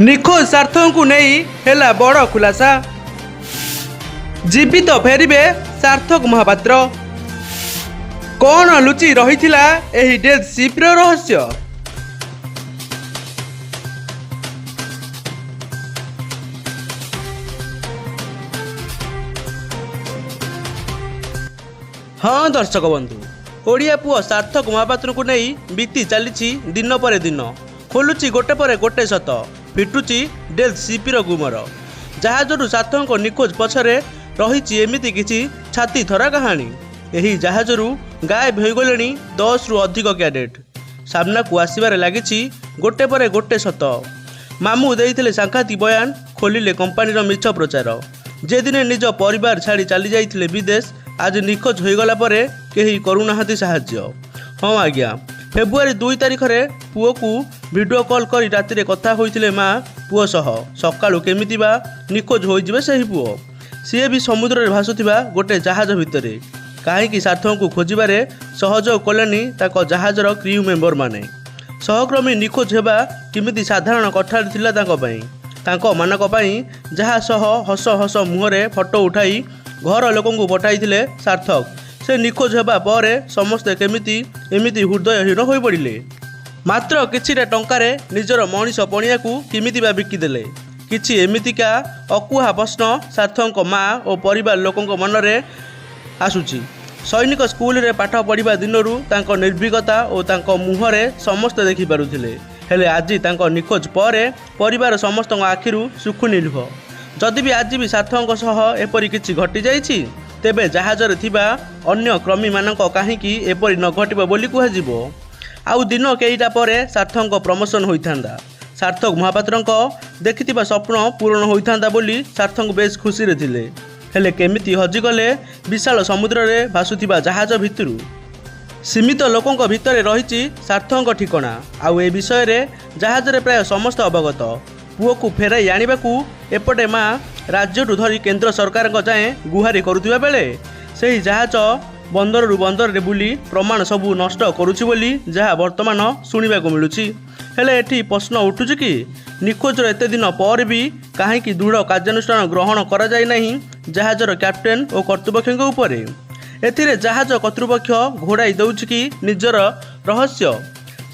निखोज सार्थक को नहीं हेला बड़ खुलासा। जीवित फेरिबे सार्थक महापात्र। कौन लुचि रही एही डेथ शिफ्र रहस्य। हाँ दर्शक बंधु, ओडिया पुओ सार्थक महापात्र को नहीं बीती चली दिन पर दिन। खोलुची गोटे पर गोटे सत, फिटुची डेथ शिफ्र गुमर। जहाजरू सार्थक निखोज पछरे रही एमिति किछि छाती थरा कहानी। एही जहाजरू गायब हो गले 10 रु अधिक कैडेट। सामना को आसबार लगी गोटे पर गोटे सत। मामू देइथिले सांघातिक बयान, खोलिले कंपानीर मिछ प्रचार। जे दिने निज परिवार छाड़ी चली जाइथिले विदेश, आज निखोज हो गला परे केही करुनाहांती साहाय्य। हाँ आज्ञा, फेब्रुआरी 2 तारिख रे पुओ को वीडियो कॉल करी राति रे कथा होइथिले माँ पुओ सह। सकाळु केमिति बा निखोज हो जिवे सही पुओ। सीए भी समुद्र रे भासुथिबा गोटे जहाज भितरे। काहेकि सार्थक को खोजिबारे सहयोग कलेनी ताको जहाजर क्रू मेंबर माने। सहकर्मी निखोज हेबा किमिति साधारण कथा थिला ताको पई। ताको मानक पई जहा सह हस हस मुहरे फोटो उठाई घर लोकंकु पठाइथिले सार्थक। से निखोज हेबा परे समस्ते केमिति एमिति हृदयहीन होई पड़िले। मात्र किछिटा टंकारे निजर मनीष पणिया को किमिति बा बिकिदेले। किछि एमितिका अकुहा प्रश्न सार्थक माँ और परिवार लोकंक मनरे आसुची। सैनिक स्कूल रे पाठ पढ़िबा दिनरू तांको निर्भीकता और तांको मुहरे समस्त देखि पारुथिले। हेले आज तांको निखोज परे परिवार समस्त आखिरु सुखुनी लुह। जदि भी आज भी सार्थक सह एपरि किछि घटी जाइछि, तेबे जहाजरे थिबा अन्य क्रमी मानक काहीकि एपरि न घटिबो बोली कुहाजिबो। आउ दिन केईटा परे सार्थक प्रमोशन होइथांदा। सार्थक महापात्रक देखिथिबा स्वप्न पूर्ण होइथांदा बोली सार्थक बेस खुशी रे थिले। हेले केमिति हजिगले विशाल समुद्र रे भासुथिबा जहाज भितरु। सीमित लोकंक भितरे रहिछि सार्थक ठिकणा। आउ ए विषय रे जहाज रे प्राय समस्त अवगत। पुओ को फेराई आनिबाकू एपटे माँ राज्यटू धरी केंद्र सरकार जाए गुहारी करुथिबा बेले सेही जहाज बंदर रु बंदर रे बुली प्रमाण सबू नष्ट करुछि बोली जहा वर्तमान शुणिबाकू मिलुछि। हेले एठी प्रश्न उठुछि कि निखोजर एते दिन पर भी काहेकि दृढ़ कार्यानुष्ठान ग्रहण करा जाय नाही जहाजर कैप्टेन और कर्तृपक्षक उपरे। एथिरे जहाज कर्तृपक्ष घोड़ाई दउछि कि निजर रहस्य।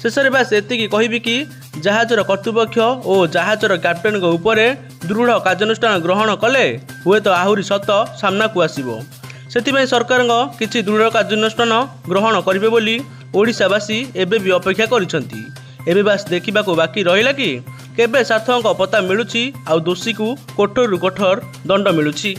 शेषरे बास एतिकी कहिबि कि जहाजर कर्तृपक्ष और जहाजर कैप्टेन उपरे दृढ़ कार्यानुष्ठान ग्रहण कले हुए तो आहुरी सत सामना को आसिबो। सेथिबाई सरकार किछि दृढ़ कार्यानुष्ठान ग्रहण करिवे बोली ओडिशावासी एबे भी अपेक्षा करिसंती। एबे बास देखिबाकू बाकी रहिला कि केबे सार्थक पता मिलुछि आउ दोषी को कठोर कठोर दंड मिलुछि।